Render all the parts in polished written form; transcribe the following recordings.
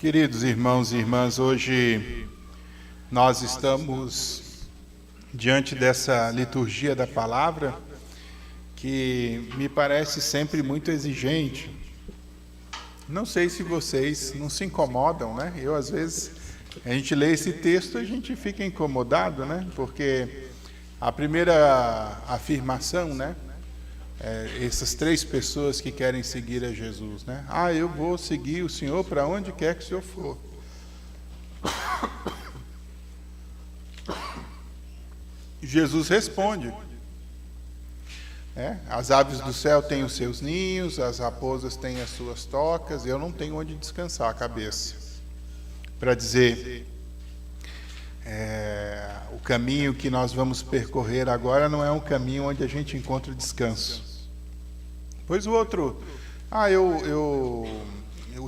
Queridos irmãos e irmãs, hoje nós estamos diante dessa liturgia da palavra que me parece sempre muito exigente. Não sei se vocês não se incomodam, né? Eu, às vezes, a gente lê esse texto e a gente fica incomodado, né? Porque a primeira afirmação, né? Essas três pessoas que querem seguir a Jesus, né? Eu vou seguir o Senhor para onde quer que o Senhor for. Jesus responde. As aves do céu têm os seus ninhos, as raposas têm as suas tocas, eu não tenho onde descansar a cabeça. Para dizer, o caminho que nós vamos percorrer agora não é um caminho onde a gente encontra descanso. Pois o outro,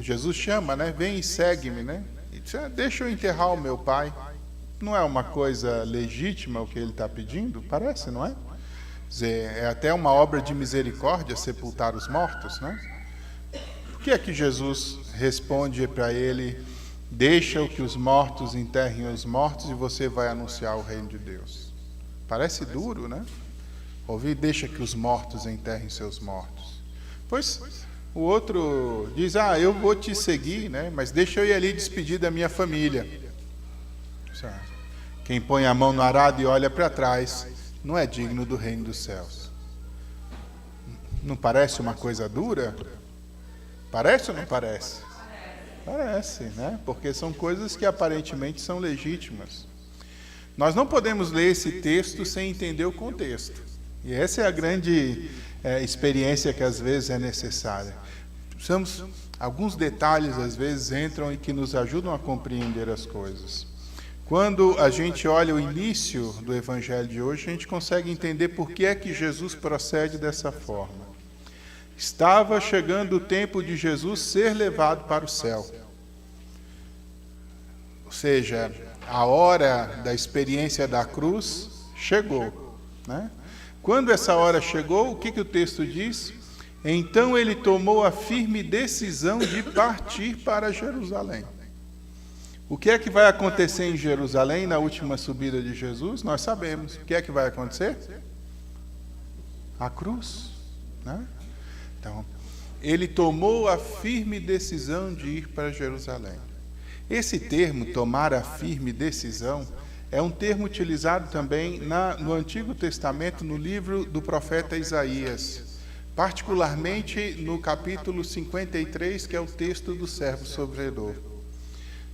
Jesus chama, né? Vem e segue-me, né? E diz, deixa eu enterrar o meu pai. Não é uma coisa legítima o que ele está pedindo? Parece, não é? Dizer, é até uma obra de misericórdia sepultar os mortos, né? Por que é que Jesus responde para ele, deixa que os mortos enterrem os mortos e você vai anunciar o reino de Deus? Parece duro, né? Ouvir, deixa que os mortos enterrem seus mortos. Pois o outro diz, eu vou te seguir, né? Mas deixa eu ir ali despedir da minha família. Quem põe a mão no arado e olha para trás não é digno do reino dos céus. Não parece uma coisa dura? Parece ou não parece? Parece, né? Porque são coisas que aparentemente são legítimas. Nós não podemos ler esse texto sem entender o contexto. E essa é a grande experiência que às vezes é necessária. Alguns detalhes às vezes entram e que nos ajudam a compreender as coisas. Quando a gente olha o início do Evangelho de hoje, a gente consegue entender por que é que Jesus procede dessa forma. Estava chegando o tempo de Jesus ser levado para o céu. Ou seja, a hora da experiência da cruz chegou, né? Quando essa hora chegou, o que o texto diz? Então ele tomou a firme decisão de partir para Jerusalém. O que é que vai acontecer em Jerusalém na última subida de Jesus? Nós sabemos. O que é que vai acontecer? A cruz, né? Então, ele tomou a firme decisão de ir para Jerusalém. Esse termo, tomar a firme decisão, é um termo utilizado também no Antigo Testamento, no livro do profeta Isaías, particularmente no capítulo 53, que é o texto do servo sofredor.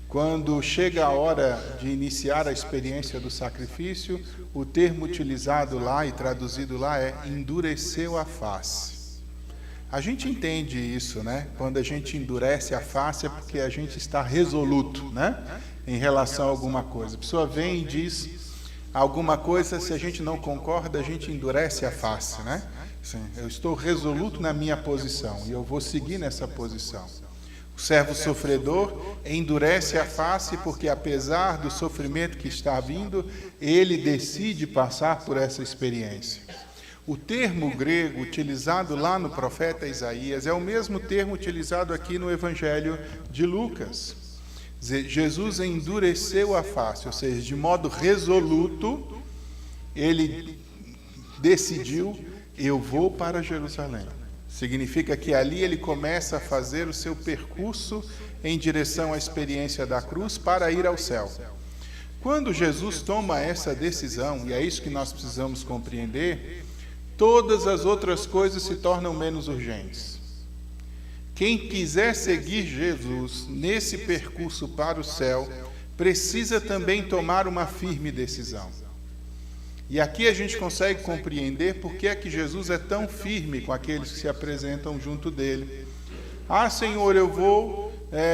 Quando chega a hora de iniciar a experiência do sacrifício, o termo utilizado lá e traduzido lá é endureceu a face. A gente entende isso, né? Quando a gente endurece a face é porque a gente está resoluto, né? Em relação a alguma coisa. A pessoa vem e diz alguma coisa, se a gente não concorda, a gente endurece a face, né? Sim, eu estou resoluto na minha posição e eu vou seguir nessa posição. O servo sofredor endurece a face porque, apesar do sofrimento que está vindo, ele decide passar por essa experiência. O termo grego utilizado lá no profeta Isaías é o mesmo termo utilizado aqui no Evangelho de Lucas. Jesus endureceu a face, ou seja, de modo resoluto, ele decidiu, eu vou para Jerusalém. Significa que ali ele começa a fazer o seu percurso em direção à experiência da cruz para ir ao céu. Quando Jesus toma essa decisão, e é isso que nós precisamos compreender, todas as outras coisas se tornam menos urgentes. Quem quiser seguir Jesus nesse percurso para o céu, precisa também tomar uma firme decisão. E aqui a gente consegue compreender por que é que Jesus é tão firme com aqueles que se apresentam junto dele. Senhor, eu vou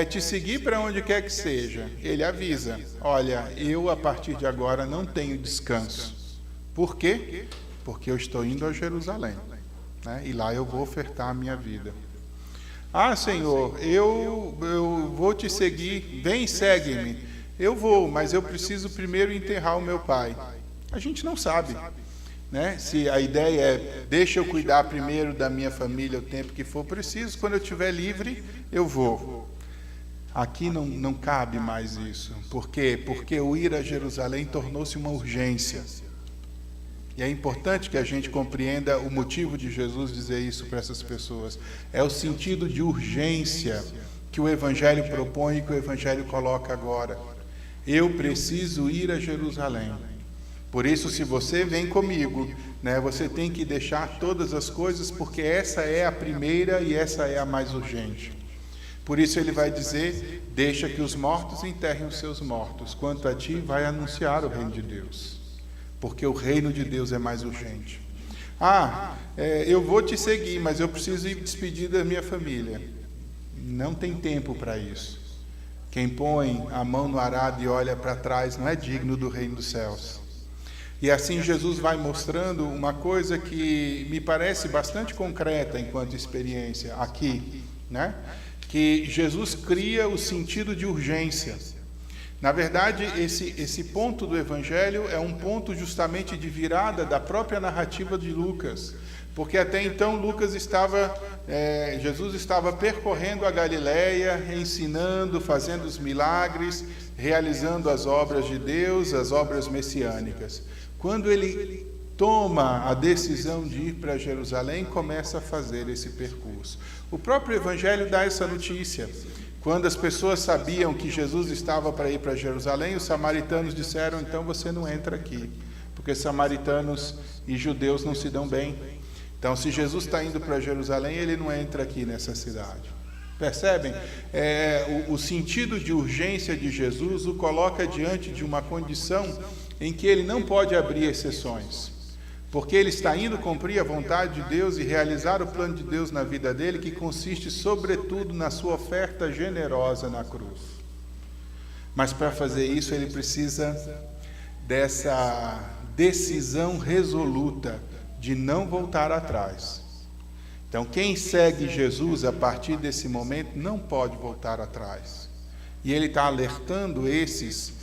te seguir para onde quer que seja. Ele avisa, olha, eu a partir de agora não tenho descanso. Por quê? Porque eu estou indo a Jerusalém, né? E lá eu vou ofertar a minha vida. Senhor, eu vou te seguir, vem e segue-me. Eu vou, mas eu preciso primeiro enterrar o meu pai. A gente não sabe, né? Se a ideia é, deixa eu cuidar primeiro da minha família o tempo que for preciso, quando eu estiver livre, eu vou. Aqui não cabe mais isso. Por quê? Porque o ir a Jerusalém tornou-se uma urgência. E é importante que a gente compreenda o motivo de Jesus dizer isso para essas pessoas. É o sentido de urgência que o Evangelho propõe e que o Evangelho coloca agora. Eu preciso ir a Jerusalém. Por isso, se você vem comigo, né, você tem que deixar todas as coisas, porque essa é a primeira e essa é a mais urgente. Por isso ele vai dizer, deixa que os mortos enterrem os seus mortos. Quanto a ti, vai anunciar o reino de Deus. Porque o reino de Deus é mais urgente. Eu vou te seguir, mas eu preciso ir despedir da minha família. Não tem tempo para isso. Quem põe a mão no arado e olha para trás não é digno do reino dos céus. E assim Jesus vai mostrando uma coisa que me parece bastante concreta enquanto experiência aqui, né? Que Jesus cria o sentido de urgência. Na verdade, esse ponto do Evangelho é um ponto justamente de virada da própria narrativa de Lucas, porque até então Jesus estava percorrendo a Galileia, ensinando, fazendo os milagres, realizando as obras de Deus, as obras messiânicas. Quando ele toma a decisão de ir para Jerusalém, começa a fazer esse percurso. O próprio Evangelho dá essa notícia. Quando as pessoas sabiam que Jesus estava para ir para Jerusalém, os samaritanos disseram, então você não entra aqui, porque samaritanos e judeus não se dão bem. Então, se Jesus está indo para Jerusalém, ele não entra aqui nessa cidade. Percebem? O sentido de urgência de Jesus o coloca diante de uma condição em que ele não pode abrir exceções, porque ele está indo cumprir a vontade de Deus e realizar o plano de Deus na vida dele, que consiste sobretudo na sua oferta generosa na cruz. Mas para fazer isso ele precisa dessa decisão resoluta de não voltar atrás. Então quem segue Jesus a partir desse momento não pode voltar atrás. E ele está alertando esses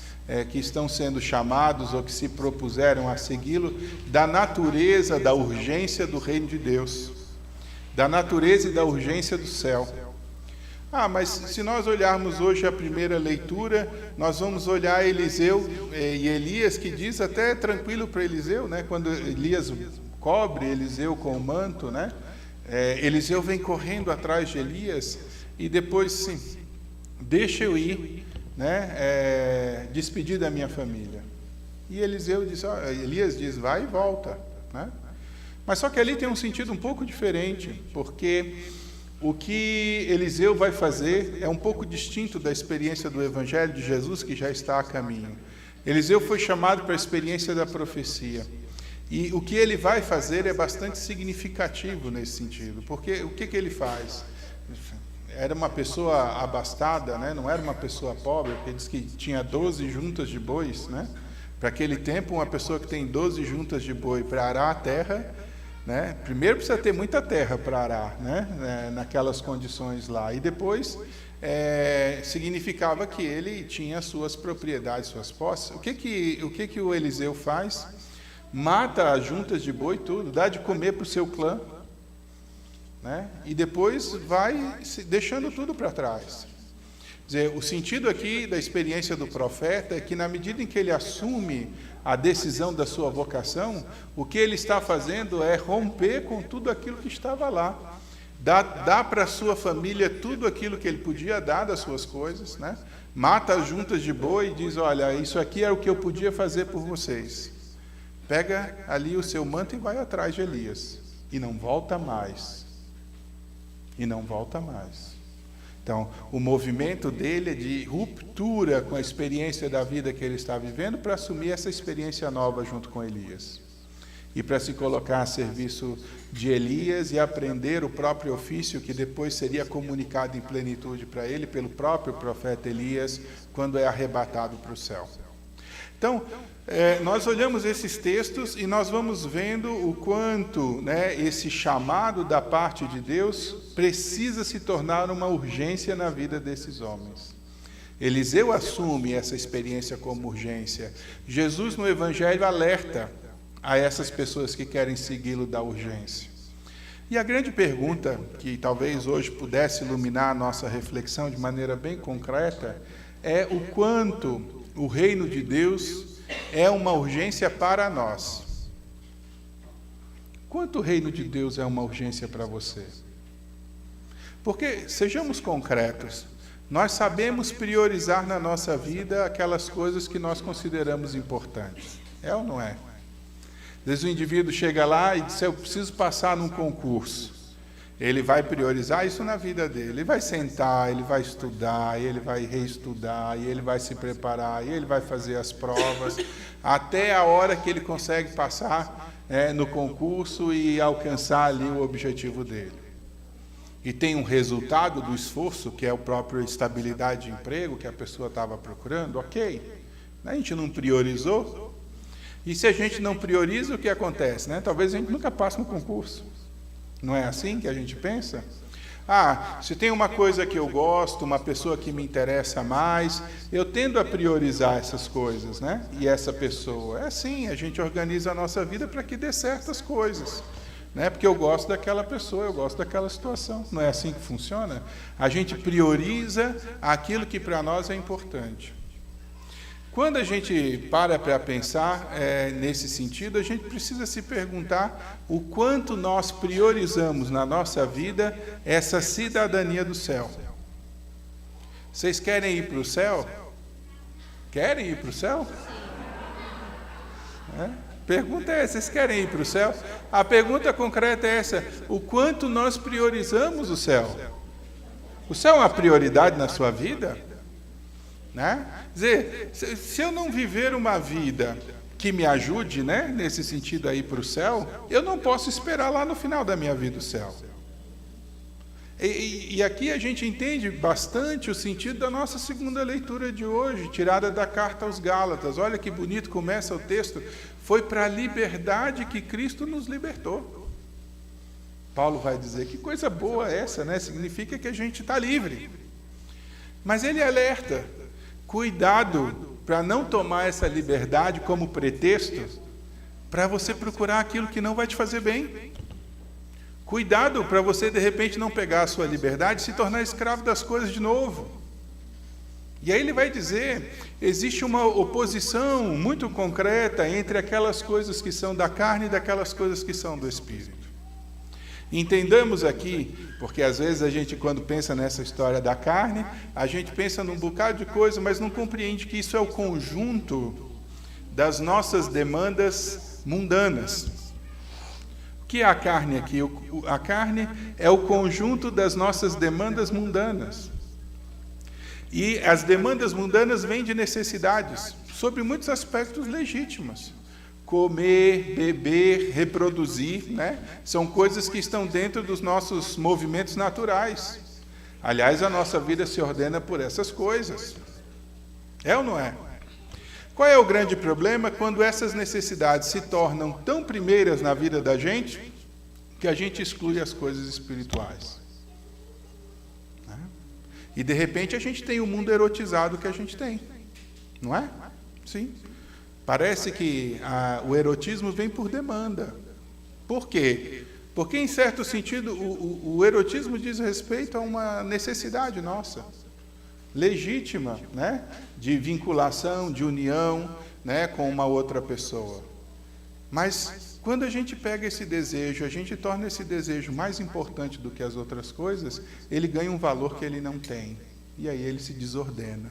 que estão sendo chamados ou que se propuseram a segui-lo, da natureza, da urgência do reino de Deus, da natureza e da urgência do céu. Mas se nós olharmos hoje a primeira leitura, nós vamos olhar Eliseu e Elias, que diz até tranquilo para Eliseu, né? Quando Elias cobre Eliseu com o manto, né? Eliseu vem correndo atrás de Elias e depois, sim, deixa eu ir, né, despedir da minha família. E Elias diz, vai e volta, né? Mas só que ali tem um sentido um pouco diferente, porque o que Eliseu vai fazer é um pouco distinto da experiência do Evangelho de Jesus, que já está a caminho. Eliseu foi chamado para a experiência da profecia. E o que ele vai fazer é bastante significativo nesse sentido, porque o que ele faz? Era uma pessoa abastada, né? Não era uma pessoa pobre, porque diz que tinha 12 juntas de bois, né? Para aquele tempo, uma pessoa que tem 12 juntas de boi para arar a terra, né? Primeiro precisa ter muita terra para arar, né? Naquelas condições lá. E depois significava que ele tinha suas propriedades, suas posses. O que o Eliseu faz? Mata as juntas de boi, tudo, dá de comer para o seu clã, né? E depois vai deixando tudo para trás. Quer dizer, o sentido aqui da experiência do profeta é que, na medida em que ele assume a decisão da sua vocação, o que ele está fazendo é romper com tudo aquilo que estava lá. Dá para a sua família tudo aquilo que ele podia dar das suas coisas, né? Mata as juntas de boi e diz, olha, isso aqui é o que eu podia fazer por vocês. Pega ali o seu manto e vai atrás de Elias. E não volta mais. E não volta mais. Então, o movimento dele é de ruptura com a experiência da vida que ele está vivendo para assumir essa experiência nova junto com Elias. E para se colocar a serviço de Elias e aprender o próprio ofício que depois seria comunicado em plenitude para ele pelo próprio profeta Elias quando é arrebatado para o céu. Então, nós olhamos esses textos e nós vamos vendo o quanto, né, esse chamado da parte de Deus precisa se tornar uma urgência na vida desses homens. Eliseu assume essa experiência como urgência. Jesus no Evangelho alerta a essas pessoas que querem segui-lo da urgência. E a grande pergunta, que talvez hoje pudesse iluminar a nossa reflexão de maneira bem concreta, é o quanto o reino de Deus é uma urgência para nós. Quanto o reino de Deus é uma urgência para você? Porque, sejamos concretos, nós sabemos priorizar na nossa vida aquelas coisas que nós consideramos importantes. É ou não é? Às vezes o indivíduo chega lá e diz, eu preciso passar num concurso. Ele vai priorizar isso na vida dele. Ele vai sentar, ele vai estudar, ele vai reestudar, e ele vai se preparar, e ele vai fazer as provas, até a hora que ele consegue passar no concurso e alcançar ali o objetivo dele. E tem um resultado do esforço, que é a própria estabilidade de emprego que a pessoa estava procurando, ok. A gente não priorizou. E se a gente não prioriza, o que acontece? Talvez a gente nunca passe no concurso. Não é assim que a gente pensa? Se tem uma coisa que eu gosto, uma pessoa que me interessa mais, eu tendo a priorizar essas coisas, E essa pessoa. É assim, a gente organiza a nossa vida para que dê certas coisas. Porque eu gosto daquela pessoa, eu gosto daquela situação. Não é assim que funciona? A gente prioriza aquilo que para nós é importante. Quando a gente para pensar nesse sentido, a gente precisa se perguntar o quanto nós priorizamos na nossa vida essa cidadania do céu. Vocês querem ir para o céu? Querem ir para o céu? Pergunta é essa, vocês querem ir para o céu? A pergunta concreta é essa, o quanto nós priorizamos o céu? O céu é uma prioridade na sua vida? Quer dizer, se eu não viver uma vida que me ajude, nesse sentido aí para o céu, eu não posso esperar lá no final da minha vida o céu. E aqui a gente entende bastante o sentido da nossa segunda leitura de hoje, tirada da carta aos Gálatas. Olha que bonito começa o texto. Foi para a liberdade que Cristo nos libertou. Paulo vai dizer, que coisa boa essa, Significa que a gente está livre. Mas ele alerta, cuidado para não tomar essa liberdade como pretexto para você procurar aquilo que não vai te fazer bem. Cuidado para você, de repente, não pegar a sua liberdade e se tornar escravo das coisas de novo. E aí ele vai dizer, existe uma oposição muito concreta entre aquelas coisas que são da carne e daquelas coisas que são do Espírito. Entendamos aqui, porque às vezes a gente, quando pensa nessa história da carne, a gente pensa num bocado de coisa, mas não compreende que isso é o conjunto das nossas demandas mundanas. O que é a carne aqui? A carne é o conjunto das nossas demandas mundanas. E as demandas mundanas vêm de necessidades, sobre muitos aspectos legítimos. Comer, beber, reproduzir, são coisas que estão dentro dos nossos movimentos naturais. Aliás, a nossa vida se ordena por essas coisas. É ou não é? Qual é o grande problema? Quando essas necessidades se tornam tão primeiras na vida da gente, que a gente exclui as coisas espirituais. E de repente a gente tem o mundo erotizado que a gente tem. Não é? Sim. Parece que o erotismo vem por demanda. Por quê? Porque, em certo sentido, o erotismo diz respeito a uma necessidade nossa, legítima, de vinculação, de união, com uma outra pessoa. Mas, quando a gente pega esse desejo, a gente torna esse desejo mais importante do que as outras coisas, ele ganha um valor que ele não tem. E aí ele se desordena,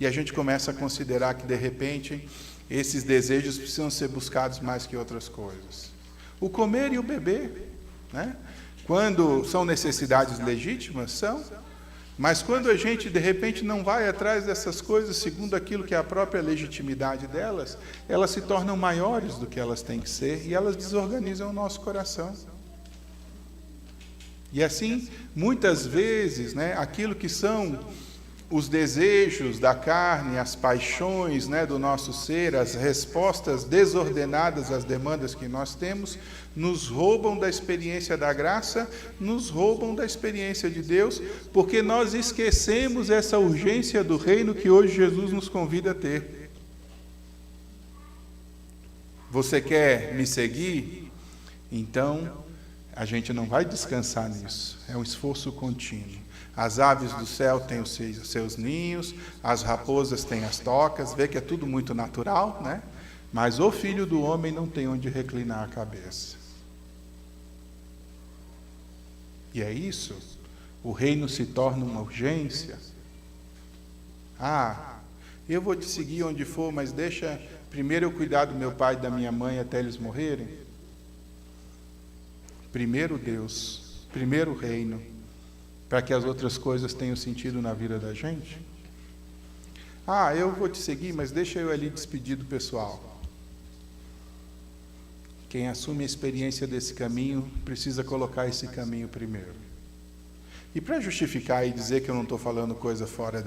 E a gente começa a considerar que, de repente, esses desejos precisam ser buscados mais que outras coisas. O comer e o beber, quando são necessidades legítimas, são. Mas quando a gente, de repente, não vai atrás dessas coisas segundo aquilo que é a própria legitimidade delas, elas se tornam maiores do que elas têm que ser e elas desorganizam o nosso coração. E assim, muitas vezes, aquilo que são os desejos da carne, as paixões do nosso ser, as respostas desordenadas às demandas que nós temos, nos roubam da experiência da graça, nos roubam da experiência de Deus, porque nós esquecemos essa urgência do reino que hoje Jesus nos convida a ter. Você quer me seguir? Então, a gente não vai descansar nisso. É um esforço contínuo. As aves do céu têm os seus ninhos, as raposas têm as tocas, vê que é tudo muito natural, né? Mas o Filho do Homem não tem onde reclinar a cabeça. E é isso. O reino se torna uma urgência. Eu vou te seguir onde for, mas deixa primeiro eu cuidar do meu pai e da minha mãe até eles morrerem. Primeiro Deus, primeiro o reino, para que as outras coisas tenham sentido na vida da gente. Eu vou te seguir, mas deixa eu ali despedir do pessoal. Quem assume a experiência desse caminho, precisa colocar esse caminho primeiro. E para justificar e dizer que eu não estou falando coisa fora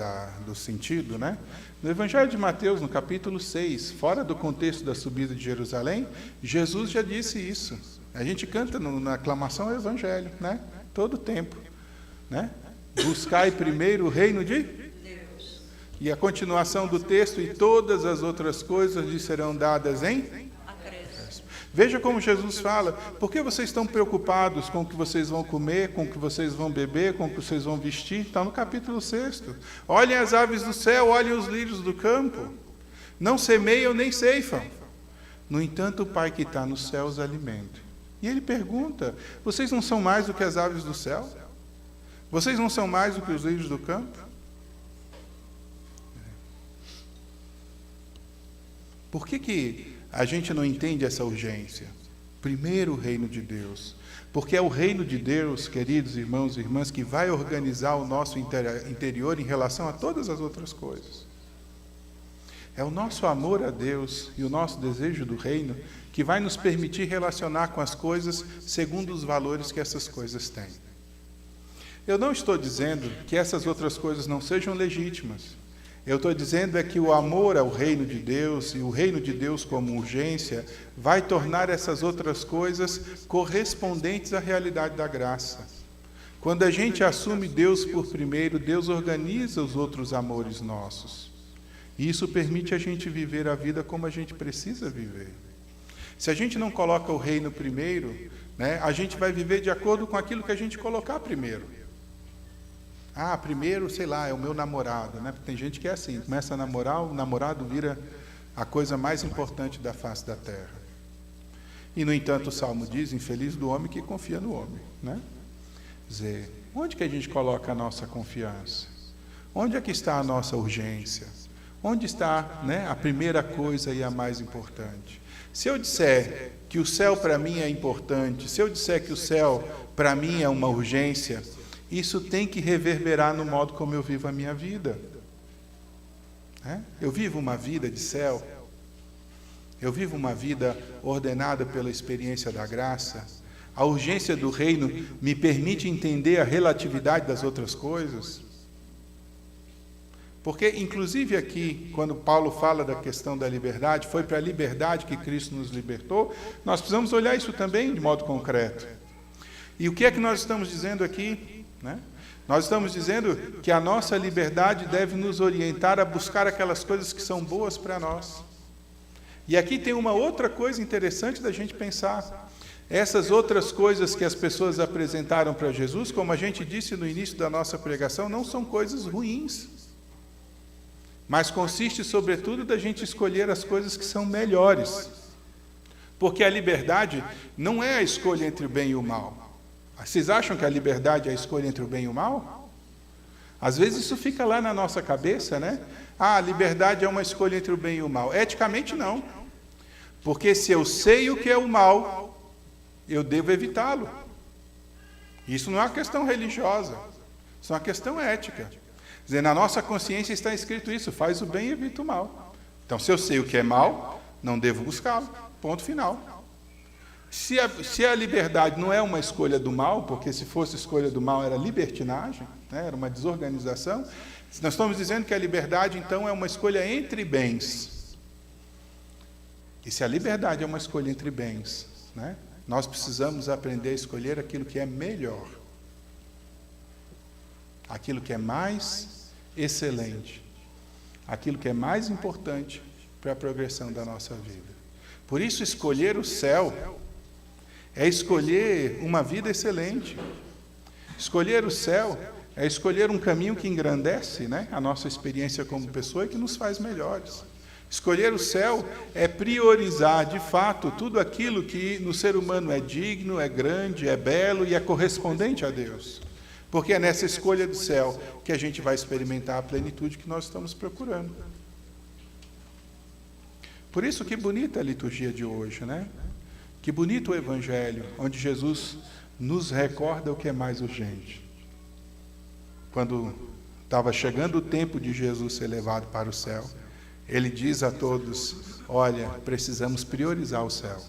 do sentido, né? No Evangelho de Mateus, no capítulo 6, fora do contexto da subida de Jerusalém, Jesus já disse isso. A gente canta na aclamação ao Evangelho, né? Todo o tempo, né? Buscai primeiro o reino de Deus. E a continuação do texto, e todas as outras coisas lhe serão dadas em acréscimo. Veja como Jesus fala: por que vocês estão preocupados com o que vocês vão comer, com o que vocês vão beber, com o que vocês vão vestir? Está no capítulo 6. Olhem as aves do céu, olhem os lírios do campo. Não semeiam nem ceifam. No entanto, o Pai que está no céu os alimenta. E ele pergunta: vocês não são mais do que as aves do céu? Vocês não são mais do que os lírios do campo? Por que a gente não entende essa urgência? Primeiro o reino de Deus. Porque é o reino de Deus, queridos irmãos e irmãs, que vai organizar o nosso interior em relação a todas as outras coisas. É o nosso amor a Deus e o nosso desejo do reino que vai nos permitir relacionar com as coisas segundo os valores que essas coisas têm. Eu não estou dizendo que essas outras coisas não sejam legítimas. Eu estou dizendo que o amor ao reino de Deus e o reino de Deus como urgência vai tornar essas outras coisas correspondentes à realidade da graça. Quando a gente assume Deus por primeiro, Deus organiza os outros amores nossos. E isso permite a gente viver a vida como a gente precisa viver. Se a gente não coloca o reino primeiro, né, a gente vai viver de acordo com aquilo que a gente colocar primeiro. Primeiro, sei lá, é o meu namorado, né? Porque tem gente que é assim, começa a namorar, o namorado vira a coisa mais importante da face da terra. E, no entanto, o Salmo diz: infeliz do homem que confia no homem, né? Quer dizer, onde que a gente coloca a nossa confiança? Onde é que está a nossa urgência? Onde está, né, a primeira coisa e a mais importante? Se eu disser que o céu para mim é importante, se eu disser que o céu para mim é uma urgência, isso tem que reverberar no modo como eu vivo a minha vida. Eu vivo uma vida de céu, eu vivo uma vida ordenada pela experiência da graça. A urgência do reino me permite entender a relatividade das outras coisas. Porque, inclusive aqui, quando Paulo fala da questão da liberdade, foi para a liberdade que Cristo nos libertou, nós precisamos olhar isso também de modo concreto. E o que é que nós estamos dizendo aqui? Né? Nós estamos dizendo que a nossa liberdade deve nos orientar a buscar aquelas coisas que são boas para nós. E aqui tem uma outra coisa interessante da gente pensar. Essas outras coisas que as pessoas apresentaram para Jesus, como a gente disse no início da nossa pregação, não são coisas ruins. Mas consiste, sobretudo, da gente escolher as coisas que são melhores. Porque a liberdade não é a escolha entre o bem e o mal. Vocês acham que a liberdade é a escolha entre o bem e o mal? Às vezes isso fica lá na nossa cabeça, né? A liberdade é uma escolha entre o bem e o mal. Eticamente, não. Porque se eu sei o que é o mal, eu devo evitá-lo. Isso não é uma questão religiosa. Isso é uma questão ética. Quer dizer, na nossa consciência está escrito isso: faz o bem e evita o mal. Então, se eu sei o que é mal, não devo buscá-lo. Ponto final. Se a liberdade não é uma escolha do mal, porque se fosse escolha do mal era libertinagem, né, era uma desorganização, nós estamos dizendo que a liberdade, então, é uma escolha entre bens. E se a liberdade é uma escolha entre bens, né, nós precisamos aprender a escolher aquilo que é melhor, aquilo que é mais excelente, aquilo que é mais importante para a progressão da nossa vida. Por isso, escolher o céu é escolher uma vida excelente. Escolher o céu é escolher um caminho que engrandece, né, a nossa experiência como pessoa e que nos faz melhores. Escolher o céu é priorizar, de fato, tudo aquilo que no ser humano é digno, é grande, é belo e é correspondente a Deus. Porque é nessa escolha do céu que a gente vai experimentar a plenitude que nós estamos procurando. Por isso, que bonita a liturgia de hoje, né? Que bonito o Evangelho, onde Jesus nos recorda o que é mais urgente. Quando estava chegando o tempo de Jesus ser levado para o céu, ele diz a todos: olha, precisamos priorizar o céu.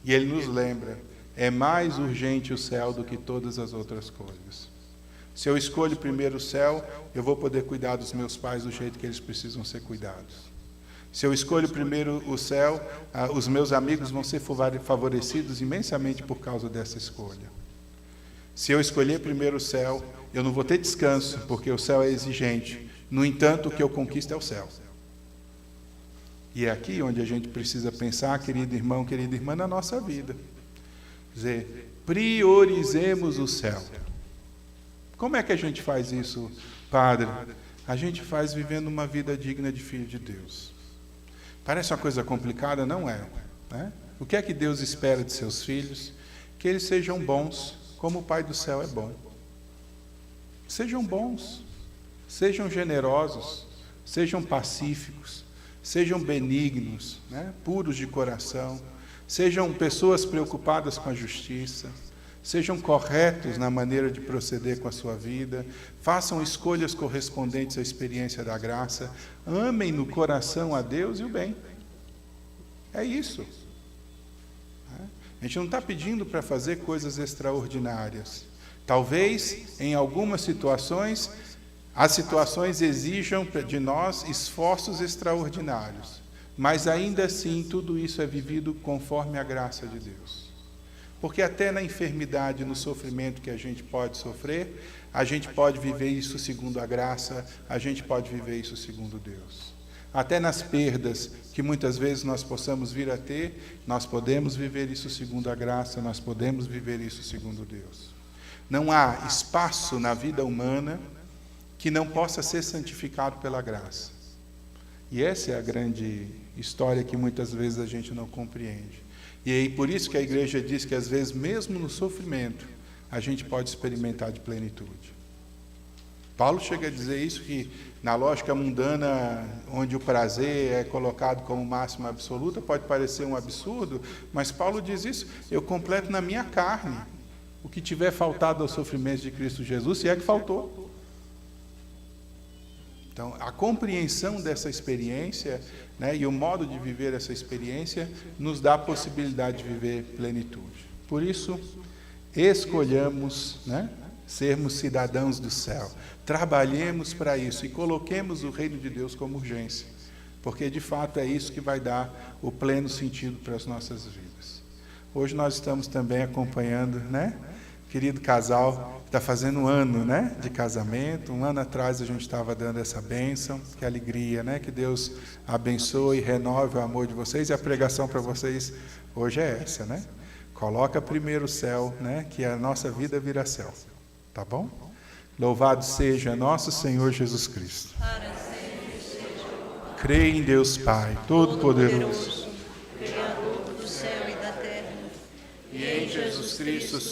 E ele nos lembra: é mais urgente o céu do que todas as outras coisas. Se eu escolho primeiro o céu, eu vou poder cuidar dos meus pais do jeito que eles precisam ser cuidados. Se eu escolho primeiro o céu, os meus amigos vão ser favorecidos imensamente por causa dessa escolha. Se eu escolher primeiro o céu, eu não vou ter descanso, porque o céu é exigente. No entanto, o que eu conquisto é o céu. E é aqui onde a gente precisa pensar, querido irmão, querida irmã, na nossa vida. Quer dizer, priorizemos o céu. Como é que a gente faz isso, Padre? A gente faz vivendo uma vida digna de filho de Deus. Parece uma coisa complicada, não é, né? O que é que Deus espera de seus filhos? Que eles sejam bons, como o Pai do céu é bom. Sejam bons, sejam generosos, sejam pacíficos, sejam benignos, né? Puros de coração, sejam pessoas preocupadas com a justiça, sejam corretos na maneira de proceder com a sua vida, façam escolhas correspondentes à experiência da graça, amem no coração a Deus e o bem. É isso. A gente não está pedindo para fazer coisas extraordinárias. Talvez, em algumas situações, as situações exijam de nós esforços extraordinários, mas ainda assim tudo isso é vivido conforme a graça de Deus. Porque até na enfermidade, no sofrimento que a gente pode sofrer, a gente pode viver isso segundo a graça, a gente pode viver isso segundo Deus. Até nas perdas que muitas vezes nós possamos vir a ter, nós podemos viver isso segundo a graça, nós podemos viver isso segundo Deus. Não há espaço na vida humana que não possa ser santificado pela graça. E essa é a grande história que muitas vezes a gente não compreende. E aí, por isso que a igreja diz que às vezes, mesmo no sofrimento, a gente pode experimentar de plenitude. Paulo chega a dizer isso, que na lógica mundana, onde o prazer é colocado como máxima absoluta, pode parecer um absurdo, mas Paulo diz isso: eu completo na minha carne o que tiver faltado aos sofrimentos de Cristo Jesus, se é que faltou. Então, a compreensão dessa experiência, né, e o modo de viver essa experiência nos dá a possibilidade de viver plenitude. Por isso, escolhamos, né, sermos cidadãos do céu. Trabalhemos para isso e coloquemos o reino de Deus como urgência, porque de fato é isso que vai dar o pleno sentido para as nossas vidas. Hoje nós estamos também acompanhando, né, querido casal, está fazendo um ano, né, de casamento. Um ano atrás a gente estava dando essa bênção. Que alegria, né? Que Deus abençoe e renove o amor de vocês. E a pregação para vocês hoje é essa, né? Coloca primeiro o céu, né? Que a nossa vida vira céu. Tá bom? Louvado seja nosso Senhor Jesus Cristo. Creio em Deus Pai, Todo-Poderoso, Criador do céu e da terra, e em Jesus Cristo, seu